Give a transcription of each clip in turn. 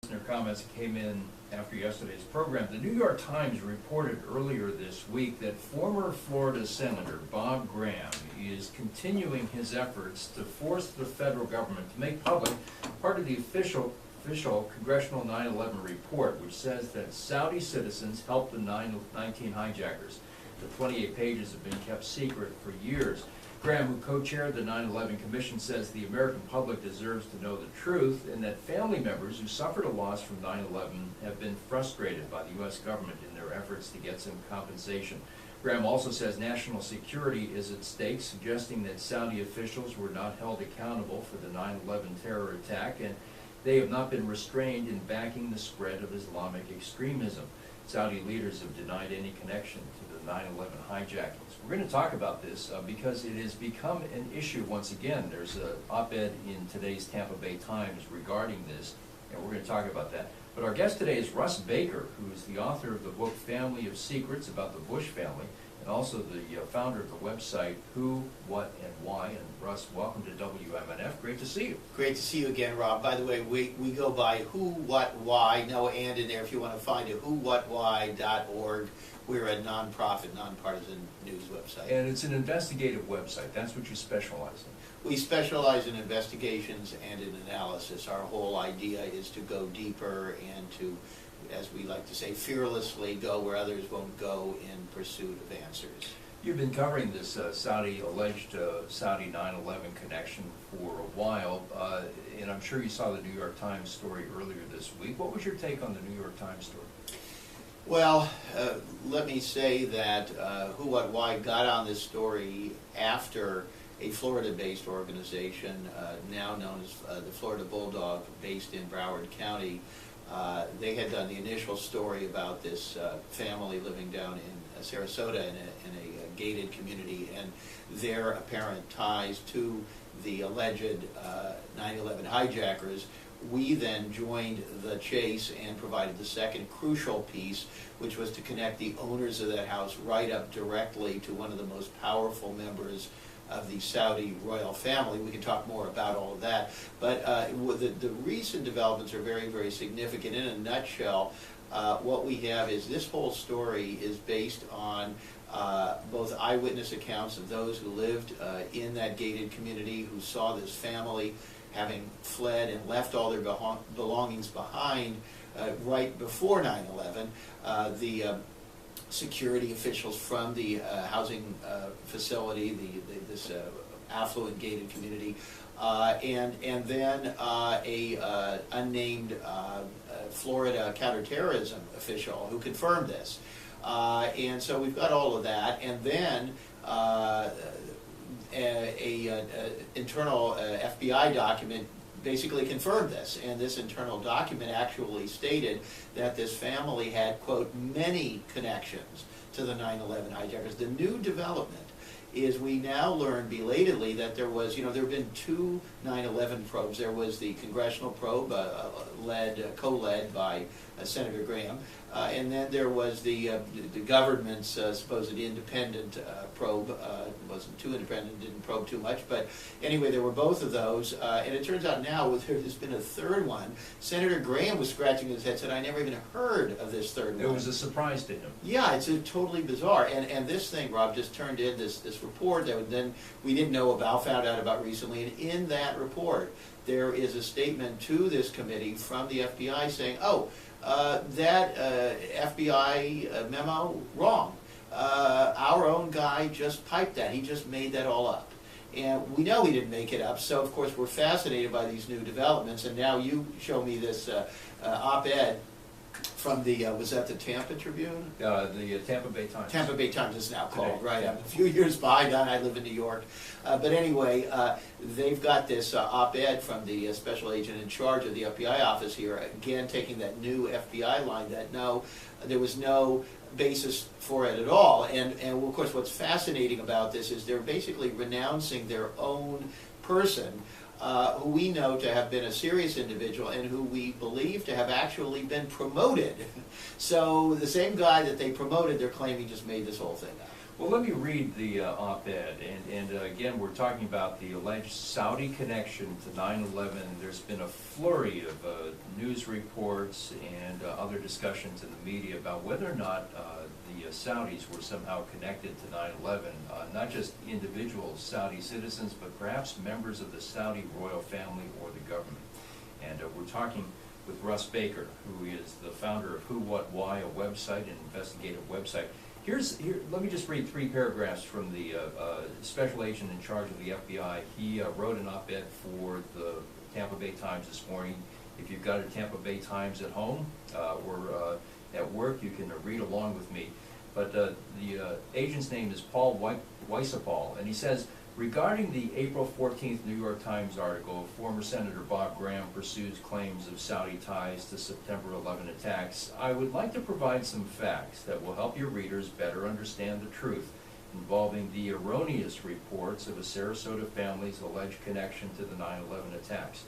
Their comments came in after yesterday's program. The New York Times reported earlier this week that former Florida Senator Bob Graham is continuing his efforts to force the federal government to make public part of the official Congressional 9/11 report, which says that Saudi citizens helped the 19 hijackers. The 28 pages have been kept secret for years. Graham, who co-chaired the 9/11 Commission, says the American public deserves to know the truth and that family members who suffered a loss from 9/11 have been frustrated by the U.S. government in their efforts to get some compensation. Graham also says national security is at stake, suggesting that Saudi officials were not held accountable for the 9/11 terror attack and they have not been restrained in backing the spread of Islamic extremism. Saudi leaders have denied any connection to the 9/11 hijackings. We're going to talk about this because it has become an issue once again. There's an op-ed in today's Tampa Bay Times regarding this, and we're going to talk about that. But our guest today is Russ Baker, who is the author of the book Family of Secrets about the Bush family, and also the founder of the website Who, What, and Why. And Russ, welcome to WMNF. Great to see you. Great to see you again, Rob. By the way, we go by Who, What, Why. No and in there if you want to find it. whowhatwhy.org. We're a nonprofit, nonpartisan news website. And it's an investigative website. That's what you specialize in. We specialize in investigations and in analysis. Our whole idea is to go deeper and to, as we like to say, fearlessly go where others won't go in pursuit of answers. You've been covering this alleged Saudi 9/11 connection for a while, and I'm sure you saw the New York Times story earlier this week. What was your take on the New York Times story? Well, let me say that Who, What, Why got on this story after a Florida-based organization, now known as the Florida Bulldog, based in Broward County. They had done the initial story about this family living down in Sarasota in a gated community and their apparent ties to the alleged 9/11 hijackers. We then joined the chase and provided the second crucial piece, which was to connect the owners of that house right up directly to one of the most powerful members of the Saudi royal family. We can talk more about all of that. But the recent developments are very, very significant. In a nutshell, what we have is this whole story is based on both eyewitness accounts of those who lived in that gated community, who saw this family having fled and left all their belongings behind right before 9/11. The security officials from the housing facility, this affluent gated community, and then a unnamed Florida counterterrorism official who confirmed this. And so we've got all of that, and then a internal FBI document basically confirmed this, and this internal document actually stated that this family had, quote, many connections to the 9/11 hijackers. The new development is we now learn belatedly that there was, there have been two 9/11 probes. There was the congressional probe co-led by Senator Graham, and then there was the government's supposed independent probe. It wasn't too independent, didn't probe too much, but anyway, there were both of those, and it turns out now there's been a third one. Senator Graham was scratching his head, said, I never even heard of this third one. It was a surprise to him. Yeah, it's totally bizarre, and this thing, Rob, just turned in this report that then we didn't know about, found out about recently, and in that report, there is a statement to this committee from the FBI saying, that FBI memo, wrong. Our own guy just piped that. He just made that all up. And we know he didn't make it up, so of course we're fascinated by these new developments. And now you show me this op-ed from the, was that the Tampa Tribune? The Tampa Bay Times. Tampa Bay Times is now called, Today. right? Yeah. I'm a few years behind on. I live in New York. But anyway, they've got this op-ed from the special agent in charge of the FBI office here, again taking that new FBI line that no, there was no basis for it at all. And of course what's fascinating about this is they're basically renouncing their own person, who we know to have been a serious individual and who we believe to have actually been promoted. So the same guy that they promoted, they're claiming just made this whole thing up. Well, let me read the op-ed, and again, we're talking about the alleged Saudi connection to 9/11. There's been a flurry of news reports and other discussions in the media about whether or not the Saudis were somehow connected to 9/11, not just individual Saudi citizens, but perhaps members of the Saudi royal family or the government. And we're talking with Russ Baker, who is the founder of Who, What, Why, a website, an investigative website. Let me just read 3 paragraphs from the special agent in charge of the FBI. He wrote an op-ed for the Tampa Bay Times this morning. If you've got a Tampa Bay Times at home or at work, you can read along with me. But the agent's name is Paul Weissapal, and he says, regarding the April 14th New York Times article, former Senator Bob Graham pursues claims of Saudi ties to September 11 attacks, I would like to provide some facts that will help your readers better understand the truth involving the erroneous reports of a Sarasota family's alleged connection to the 9/11 attacks.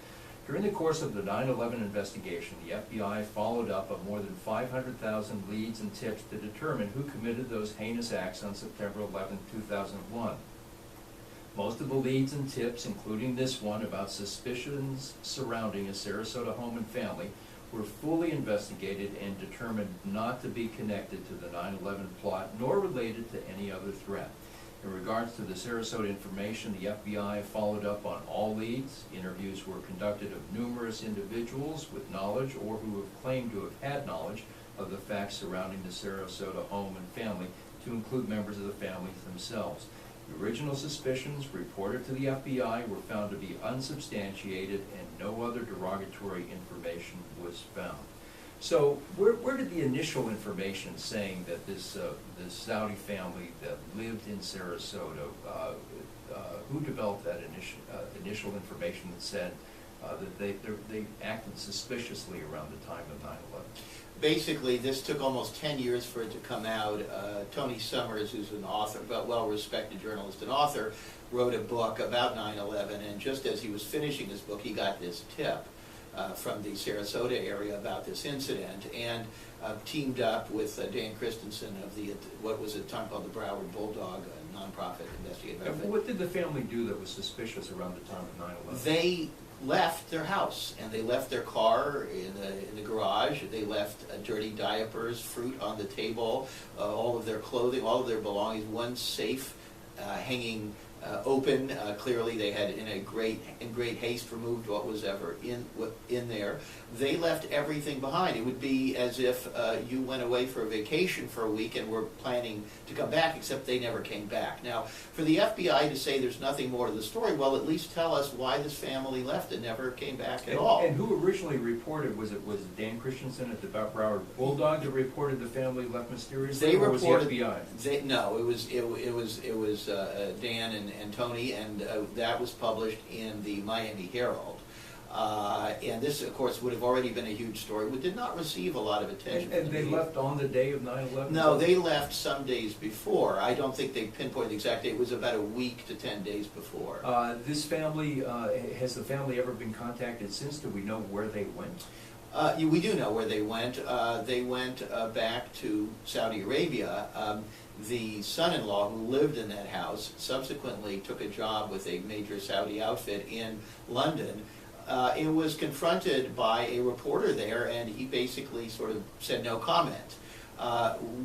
During the course of the 9/11 investigation, the FBI followed up on more than 500,000 leads and tips to determine who committed those heinous acts on September 11, 2001. Most of the leads and tips, including this one about suspicions surrounding a Sarasota home and family, were fully investigated and determined not to be connected to the 9/11 plot nor related to any other threat. In regards to the Sarasota information, the FBI followed up on all leads. Interviews were conducted of numerous individuals with knowledge or who have claimed to have had knowledge of the facts surrounding the Sarasota home and family, to include members of the families themselves. The original suspicions reported to the FBI were found to be unsubstantiated and no other derogatory information was found. So where did the initial information saying that this Saudi family that lived in Sarasota, who developed that initial information that said that they acted suspiciously around the time of 9/11? Basically, this took almost 10 years for it to come out. Tony Summers, who's an author, but well-respected journalist and author, wrote a book about 9/11, and just as he was finishing his book, he got this tip from the Sarasota area about this incident, and teamed up with Dan Christensen of what was at the time called the Broward Bulldog, a nonprofit investigative outfit. What did the family do that was suspicious around the time of 9/11? They left their house, and they left their car in the garage. They left dirty diapers, fruit on the table, all of their clothing, all of their belongings, one safe hanging open. Clearly they had in great haste removed what was ever in there. They left everything behind. It would be as if you went away for a vacation for a week and were planning to come back, except they never came back. Now, for the FBI to say there's nothing more to the story, well, at least tell us why this family left and never came back at all. And who originally reported, was it Dan Christensen at the Broward Bulldog that reported the family left mysteriously, or was the FBI? No, it was Dan and Tony, and that was published in the Miami Herald. And this, of course, would have already been a huge story. It did not receive a lot of attention. And they left on the day of 9/11? No, they left some days before. I don't think they pinpointed the exact date. It was about a week to 10 days before. This family, has the family ever been contacted since? Do we know where they went? We do know where they went. They went back to Saudi Arabia. The son-in-law who lived in that house subsequently took a job with a major Saudi outfit in London. And was confronted by a reporter there, and he basically sort of said no comment.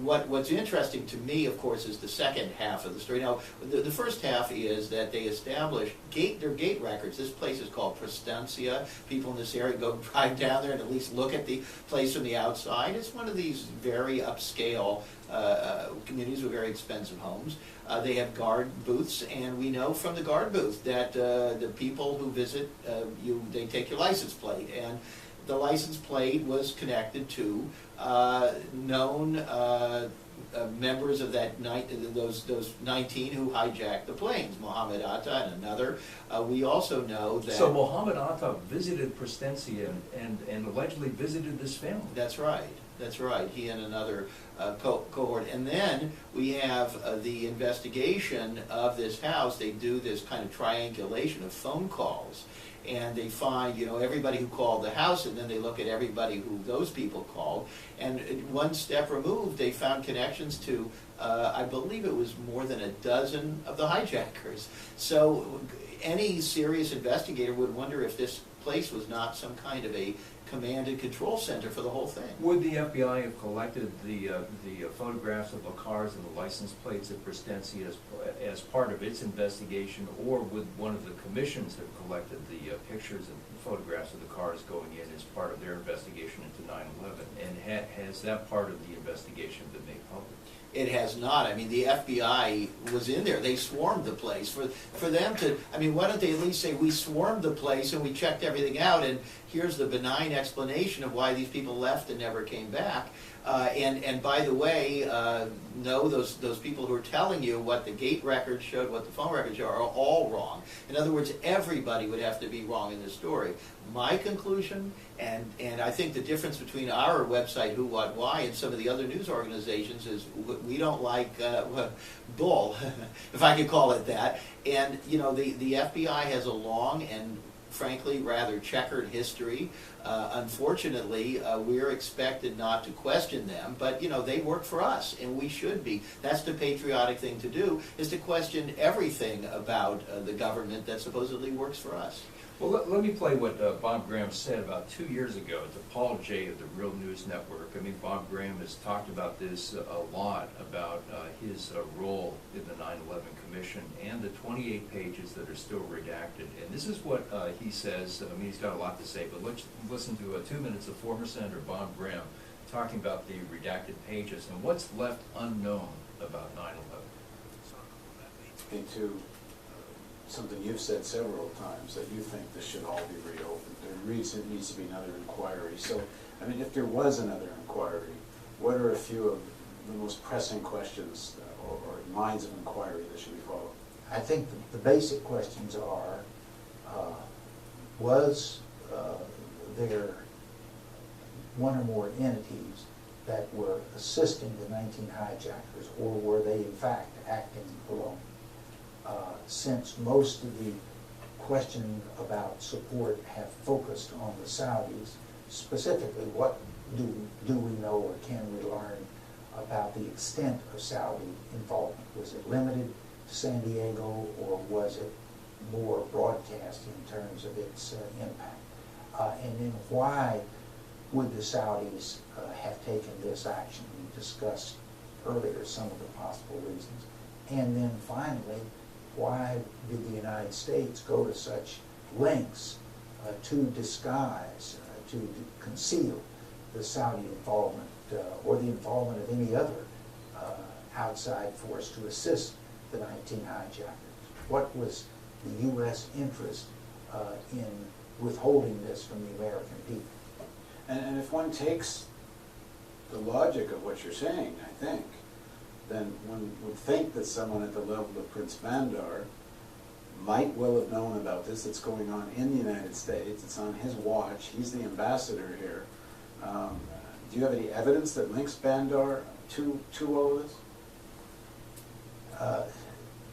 What's interesting to me, of course, is the second half of the story. Now, the first half is that they established their gate records. This place is called Prestancia. People in this area go drive down there and at least look at the place from the outside. It's one of these very upscale communities with very expensive homes. They have guard booths, and we know from the guard booth that the people who visit they take your license plate, and the license plate was connected to known members of those 19 who hijacked the planes, Mohammed Atta and another. We also know that... So Mohammed Atta visited Prestancia and allegedly visited this family. That's right. That's right. He and another cohort. And then we have the investigation of this house. They do this kind of triangulation of phone calls. and they find, everybody who called the house, and then they look at everybody who those people called, and one step removed, they found connections to, I believe it was more than a dozen of the hijackers. So any serious investigator would wonder if this place was not some kind of a command and control center for the whole thing. Would the FBI have collected the photographs of the cars and the license plates at Prestensi as part of its investigation, or would one of the commissions have collected the pictures and photographs of the cars going in as part of their investigation into 9/11? And has that part of the investigation been made public? It has not. I mean, the FBI was in there. They swarmed the place. For them to, why don't they at least say, we swarmed the place and we checked everything out, and here's the benign explanation of why these people left and never came back. And by the way, no, those people who are telling you what the gate records showed, what the phone records show, are all wrong. In other words, everybody would have to be wrong in this story. My conclusion, and I think the difference between our website, Who, What, Why, and some of the other news organizations is we don't like bull, if I could call it that. And, the FBI has a long and frankly rather checkered history. Unfortunately, we're expected not to question them, but they work for us, and we should be. That's the patriotic thing to do, is to question everything about the government that supposedly works for us. Well, let me play what Bob Graham said about 2 years ago to Paul Jay of the Real News Network. Bob Graham has talked about this a lot, about his role in the 9/11 Commission and the 28 pages that are still redacted. And this is what he says. He's got a lot to say, but let's listen to 2 minutes of former Senator Bob Graham talking about the redacted pages and what's left unknown about 9/11. Into something you've said several times, that you think this should all be reopened. There needs to be another inquiry. So, if there was another inquiry, what are a few of the most pressing questions or lines of inquiry that should be followed? I think the basic questions are, was there one or more entities that were assisting the 19 hijackers, or were they in fact acting alone? Since most of the questions about support have focused on the Saudis, specifically, what do we know or can we learn about the extent of Saudi involvement? Was it limited to San Diego, or was it more broadcast in terms of its impact? And then why would the Saudis have taken this action? We discussed earlier some of the possible reasons. And then finally, why did the United States go to such lengths to disguise, to conceal the Saudi involvement or the involvement of any other outside force to assist the 19 hijackers? What was the U.S. interest in withholding this from the American people? And if one takes the logic of what you're saying, I think, then one would think that someone at the level of Prince Bandar might well have known about this. It's going on in the United States. It's on his watch. He's the ambassador here. Do you have any evidence that links Bandar to all of this?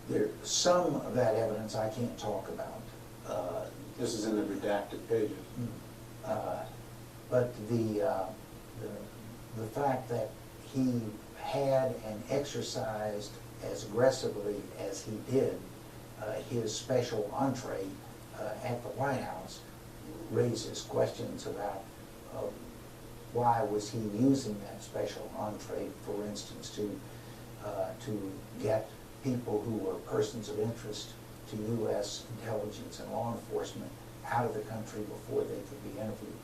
There's some of that evidence I can't talk about. This is in the redacted pages. But the fact that he had and exercised as aggressively as he did his special entree at the White House raises questions about why was he using that special entree, for instance, to get people who were persons of interest to U.S. intelligence and law enforcement out of the country before they could be interviewed.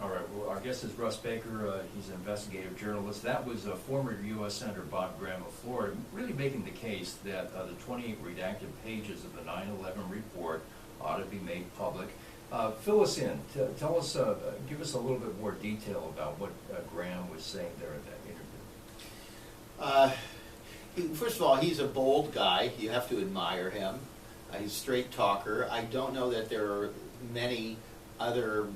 All right, well, our guest is Russ Baker. He's an investigative journalist. That was former U.S. Senator Bob Graham of Florida, really making the case that the 28 redacted pages of the 9/11 report ought to be made public. Fill us in. Tell us, give us a little bit more detail about what Graham was saying there in that interview. First of all, he's a bold guy. You have to admire him. He's a straight talker. I don't know that there are many other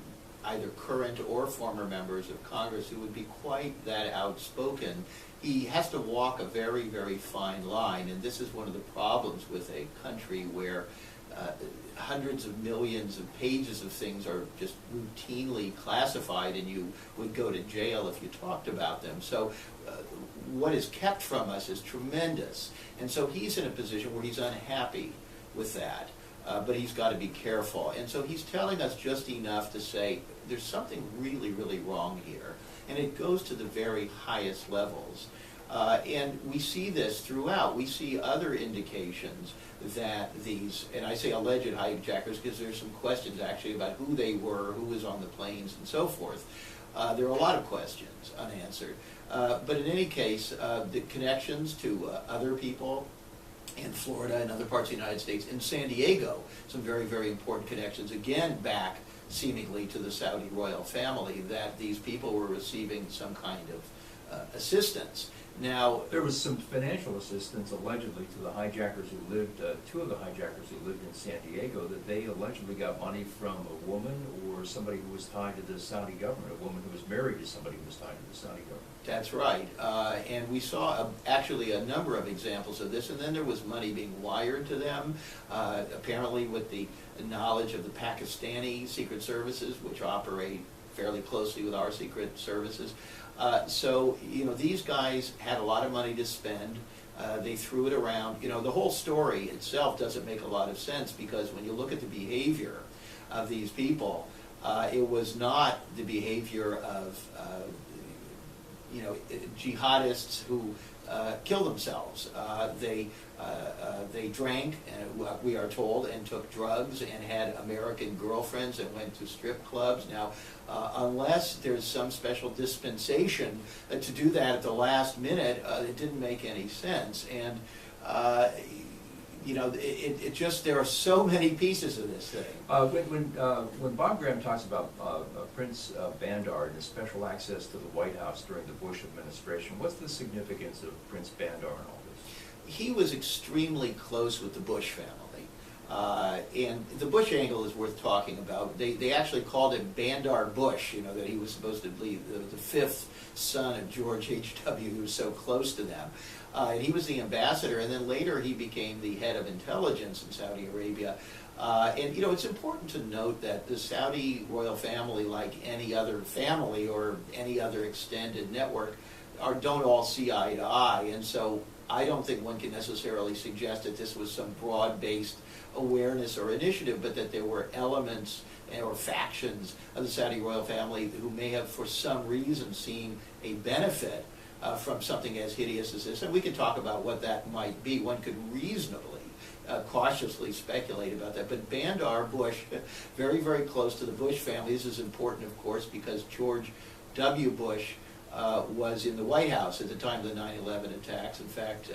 either current or former members of Congress who would be quite that outspoken. He has to walk a very, very fine line, and this is one of the problems with a country where hundreds of millions of pages of things are just routinely classified, and you would go to jail if you talked about them. So what is kept from us is tremendous. And so he's in a position where he's unhappy with that, but he's got to be careful. And so he's telling us just enough to say there's something really, really wrong here. And it goes to the very highest levels. And we see this throughout. We see other indications that these, and I say alleged hijackers because there's some questions actually about who they were, who was on the planes, and so forth. There are a lot of questions unanswered. But in any case, the connections to other people in Florida and other parts of the United States, in San Diego, some very, very important connections, again back seemingly to the Saudi royal family, that these people were receiving some kind of assistance. Now, there was some financial assistance allegedly to the hijackers who lived, two of the hijackers who lived in San Diego, that they allegedly got money from a woman or somebody who was tied to the Saudi government, a woman who was married to somebody who was tied to the Saudi government. That's right. And we saw actually a number of examples of this, and then there was money being wired to them, apparently with the knowledge of the Pakistani secret services, which operate fairly closely with our secret services. So, you know, these guys had a lot of money to spend. They threw it around. You know, the whole story itself doesn't make a lot of sense, because when you look at the behavior of these people, it was not the behavior of, you know, jihadists who kill themselves. They drank, we are told, and took drugs, and had American girlfriends, and went to strip clubs. Now, unless there's some special dispensation to do that at the last minute, it didn't make any sense. And you know, it just, there are so many pieces of this thing. When Bob Graham talks about Prince Bandar and his special access to the White House during the Bush administration, what's the significance of Prince Bandar in all this? He was extremely close with the Bush family. And the Bush angle is worth talking about. They actually called him Bandar Bush, you know, that he was supposed to be the fifth son of George H.W., who was so close to them. And he was the ambassador, and then later he became the head of intelligence in Saudi Arabia. And, you know, it's important to note that the Saudi royal family, like any other family or any other extended network, don't all see eye to eye. And so I don't think one can necessarily suggest that this was some broad-based awareness or initiative, but that there were elements or factions of the Saudi royal family who may have, for some reason, seen a benefit from something as hideous as this. And we can talk about what that might be. One could reasonably, cautiously speculate about that. But Bandar Bush, very, very close to the Bush family. This is important, of course, because George W. Bush was in the White House at the time of the 9/11 attacks. In fact,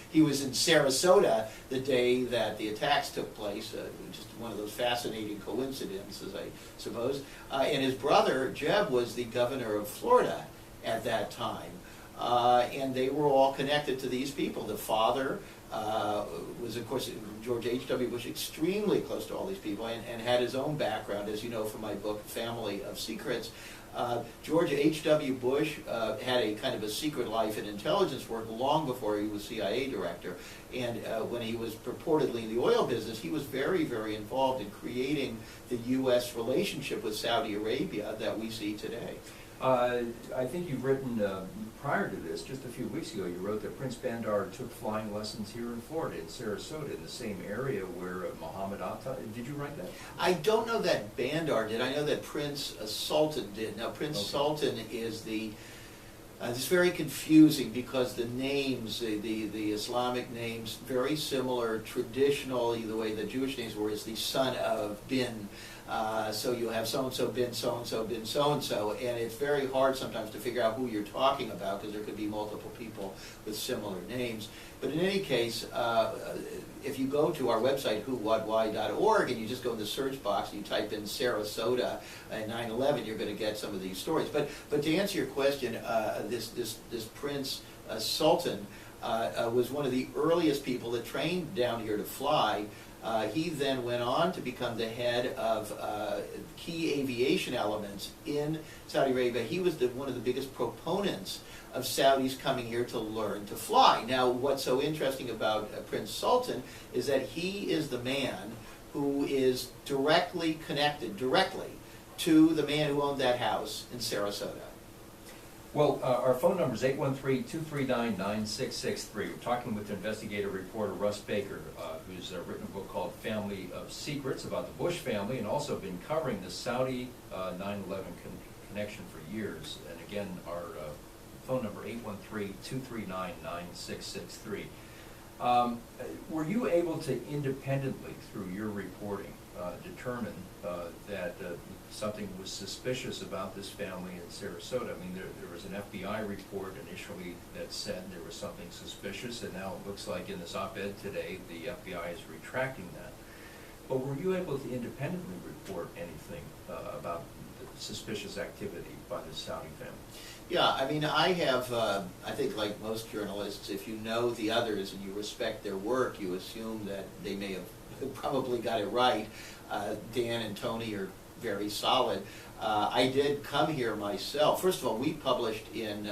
he was in Sarasota the day that the attacks took place, just one of those fascinating coincidences, I suppose. And his brother, Jeb, was the governor of Florida at that time. And they were all connected to these people. The father was, of course, George H.W. Bush, extremely close to all these people, and had his own background, as you know from my book, Family of Secrets. George H.W. Bush had a kind of a secret life in intelligence work long before he was CIA director. And when he was purportedly in the oil business, he was very, very involved in creating the U.S. relationship with Saudi Arabia that we see today. I think you've written, prior to this, just a few weeks ago, you wrote that Prince Bandar took flying lessons here in Florida, in Sarasota, in the same area where Muhammad Atta, did you write that? I don't know that Bandar did. I know that Prince Sultan did. Now, Prince Sultan is the, it's very confusing because the names, the Islamic names, very similar traditionally, the way the Jewish names were, is the son of bin. So you have so-and-so bin so-and-so bin so-and-so, and it's very hard sometimes to figure out who you're talking about because there could be multiple people with similar names. But in any case, if you go to our website, whowhatwhy.org, and you just go in the search box and you type in Sarasota and 9/11, you're going to get some of these stories. But to answer your question, this Prince Sultan was one of the earliest people that trained down here to fly. He then went on to become the head of key aviation elements in Saudi Arabia. He was one of the biggest proponents of Saudis coming here to learn to fly. Now, what's so interesting about Prince Sultan is that he is the man who is directly connected, to the man who owned that house in Sarasota. Well, our phone number is 813-239-9663. We're talking with investigative reporter Russ Baker, who's written a book called Family of Secrets about the Bush family, and also been covering the Saudi 9/11 connection for years. And again, our phone number 813-239-9663. Were you able to independently, through your reporting, determine that something was suspicious about this family in Sarasota? I mean, there was an FBI report initially that said there was something suspicious, and now it looks like in this op-ed today, the FBI is retracting that. But were you able to independently report anything about the suspicious activity by the Saudi family? Yeah, I mean, I have, I think like most journalists, if you know the others and you respect their work, you assume that they may have probably got it right. Dan and Tony are very solid. I did come here myself. First of all, we published in,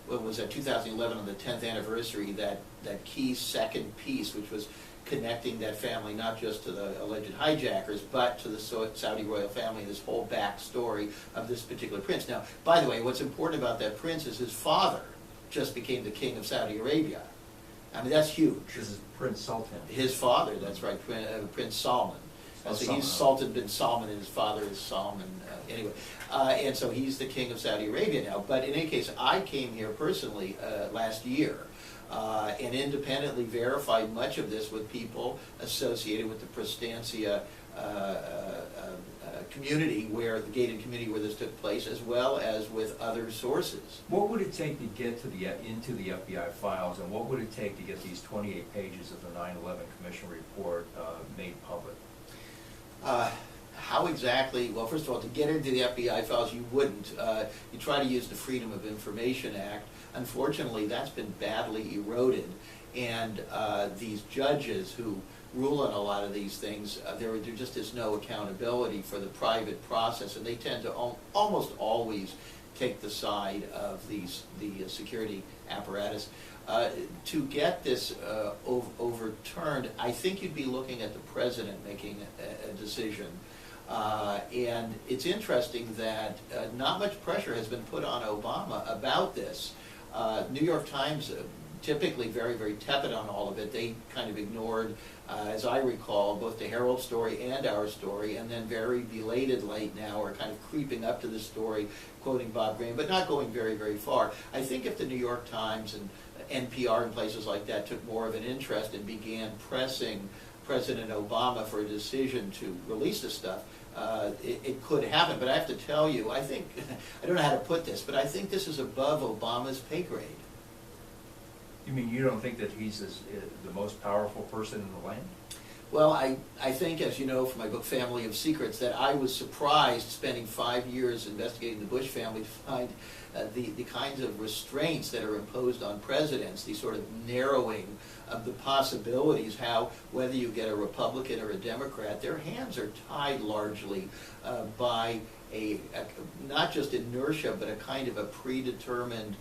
what was that, 2011, on the 10th anniversary, that key second piece, which was connecting that family not just to the alleged hijackers, but to the Saudi royal family, this whole backstory of this particular prince. Now, by the way, what's important about that prince is his father just became the king of Saudi Arabia. I mean, that's huge. This is Prince Sultan. His father, that's right, Prince Salman. So he's Sultan bin Salman, and his father is Salman. Anyway, and so he's the king of Saudi Arabia now. But in any case, I came here personally last year and independently verified much of this with people associated with the Prastancia community, where the gated community where this took place, as well as with other sources. What would it take to get to into the FBI files, and what would it take to get these 28 pages of the 9/11 Commission report made public? How exactly? Well, first of all, to get into the FBI files, you wouldn't. You try to use the Freedom of Information Act. Unfortunately, that's been badly eroded, and these judges who rule on a lot of these things, there just is no accountability for the private process, and they tend to almost always take the side of the security apparatus. To get this overturned, I think you'd be looking at the president making a decision. And it's interesting that not much pressure has been put on Obama about this. New York Times, typically very, very tepid on all of it. They kind of ignored, as I recall, both the Herald story and our story, and then very belated late now are kind of creeping up to the story, quoting Bob Graham, but not going very, very far. I think if the New York Times and NPR and places like that took more of an interest and began pressing President Obama for a decision to release this stuff, it could happen. But I have to tell you, I think, I don't know how to put this, but I think this is above Obama's pay grade. You mean you don't think that he's the most powerful person in the land? Well, I think, as you know from my book Family of Secrets, that I was surprised spending 5 years investigating the Bush family to find the kinds of restraints that are imposed on presidents, the sort of narrowing of the possibilities, how whether you get a Republican or a Democrat, their hands are tied largely by not just inertia, but a kind of a predetermined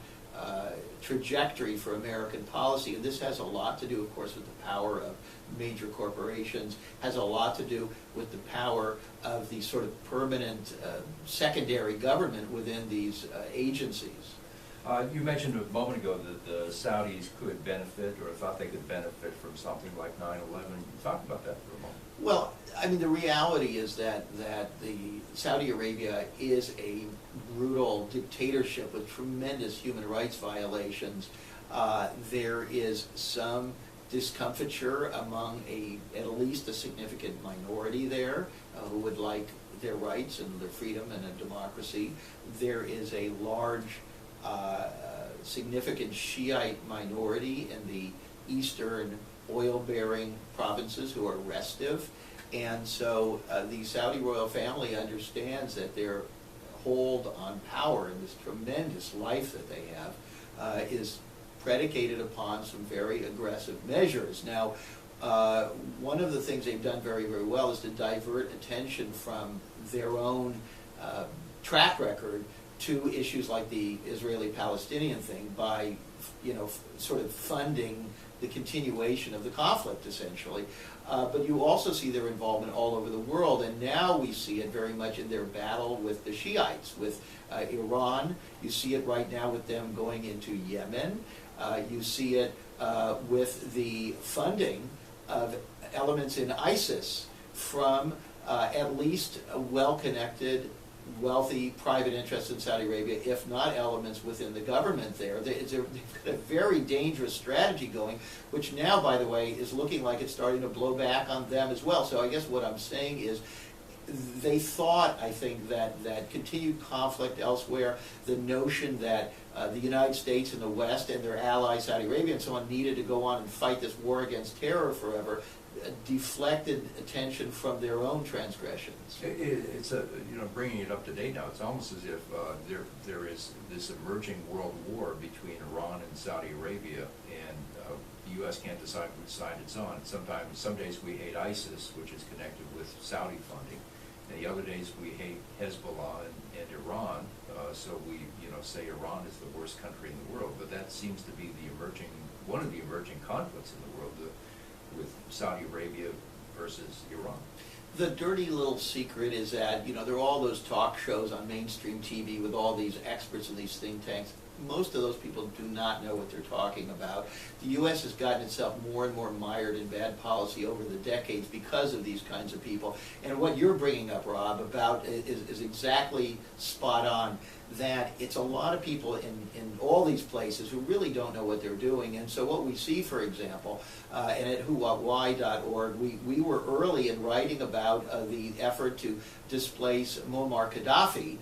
trajectory for American policy. And this has a lot to do, of course, with the power of major corporations, has a lot to do with the power of the sort of permanent secondary government within these agencies. You mentioned a moment ago that the Saudis could benefit, or thought they could benefit from something like 9/11. Talk about that for a moment. Well, I mean, the reality is that the Saudi Arabia is a brutal dictatorship with tremendous human rights violations. There is some discomfiture among at least a significant minority there who would like their rights and their freedom and a democracy. There is a large, significant Shiite minority in the eastern oil-bearing provinces who are restive. And so the Saudi royal family understands that their hold on power and this tremendous life that they have is predicated upon some very aggressive measures. Now, one of the things they've done very, very well is to divert attention from their own track record to issues like the Israeli-Palestinian thing by, sort of funding the continuation of the conflict, essentially. But you also see their involvement all over the world, and now we see it very much in their battle with the Shiites, with Iran. You see it right now with them going into Yemen. You see it with the funding of elements in ISIS from at least well-connected, wealthy private interests in Saudi Arabia, if not elements within the government there. They've got a very dangerous strategy going, which now, by the way, is looking like it's starting to blow back on them as well. So I guess what I'm saying is, they thought, I think, that continued conflict elsewhere, the notion that the United States and the West and their allies, Saudi Arabia and so on, needed to go on and fight this war against terror forever, deflected attention from their own transgressions. It's bringing it up to date now. It's almost as if there is this emerging world war between Iran and Saudi Arabia, and the U.S. can't decide which side it's on. Some days we hate ISIS, which is connected with Saudi funding, and the other days we hate Hezbollah and Iran. So we say Iran is the worst country in the world, but that seems to be one of the emerging conflicts in the world. With Saudi Arabia versus Iran. The dirty little secret is that, there are all those talk shows on mainstream TV with all these experts in these think tanks. Most of those people do not know what they're talking about. The U.S. has gotten itself more and more mired in bad policy over the decades because of these kinds of people. And what you're bringing up, Rob, about is exactly spot on, that it's a lot of people in all these places who really don't know what they're doing. And so what we see, for example, and at whowhatwhy.org, we were early in writing about the effort to displace Muammar Gaddafi,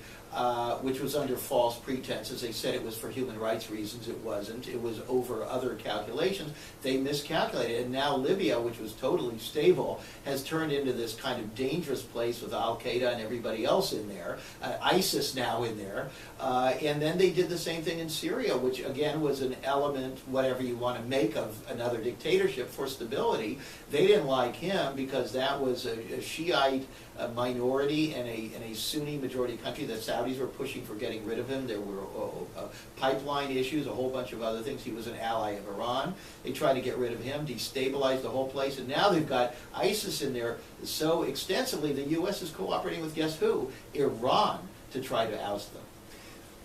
which was under false pretenses. They said it was for human rights reasons. It wasn't. It was over other calculations. They miscalculated. And now Libya, which was totally stable, has turned into this kind of dangerous place with Al-Qaeda and everybody else in there, ISIS now in there. And then they did the same thing in Syria, which again was an element, whatever you want to make of another dictatorship for stability. They didn't like him because that was a Shiite minority and a Sunni majority country. The Saudis were pushing for getting rid of him. There were pipeline issues, a whole bunch of other things. He was an ally of Iran. They tried to get rid of him, destabilize the whole place, and now they've got ISIS in there so extensively the U.S. is cooperating with, guess who? Iran, to try to oust them.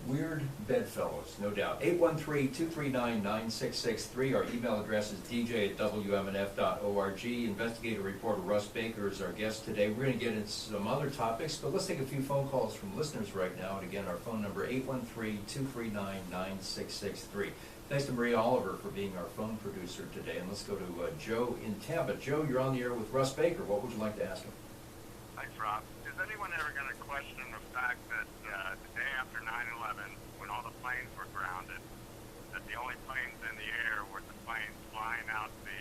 Weird bedfellows, no doubt. 813-239-9663. Our email address is dj@wmnf.org. Investigative reporter Russ Baker is our guest today. We're going to get into some other topics, but let's take a few phone calls from listeners right now. And again, our phone number 813-239-9663. Thanks to Maria Oliver for being our phone producer today. And let's go to Joe in Tampa. Joe, you're on the air with Russ Baker. What would you like to ask him? Thanks, Rob. Is anyone ever going to question the fact that the day after 9/11, when all the planes were grounded, that the only planes in the air were the planes flying out the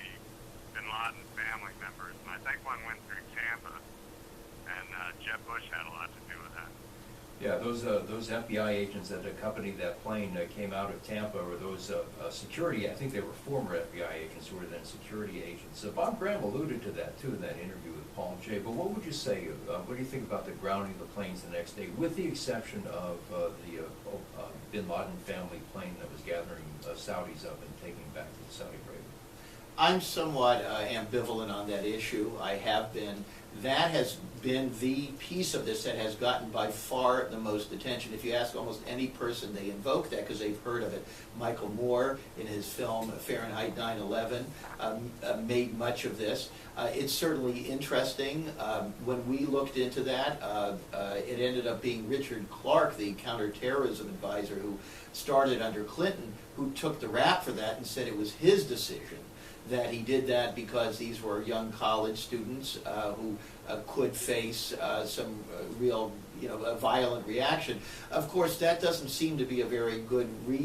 Bin Laden family members? And I think one went through Tampa, and Jeb Bush had a lot to do with that. Yeah, those FBI agents that accompanied that plane came out of Tampa, or those security, I think they were former FBI agents who were then security agents. Bob Graham alluded to that, too, in that interview with Paul Jay. But what would you say, what do you think about the grounding of the planes the next day, with the exception of the Bin Laden family plane that was gathering Saudis up and taking back to Saudi Arabia? I'm somewhat ambivalent on that issue. I have been. That has been the piece of this that has gotten by far the most attention. If you ask almost any person, they invoke that because they've heard of it. Michael Moore, in his film Fahrenheit 9/11, made much of this. It's certainly interesting. When we looked into that, it ended up being Richard Clark, the counterterrorism advisor who started under Clinton, who took the rap for that and said it was his decision, that he did that because these were young college students who could face some real, violent reaction. Of course, that doesn't seem to be a very good reason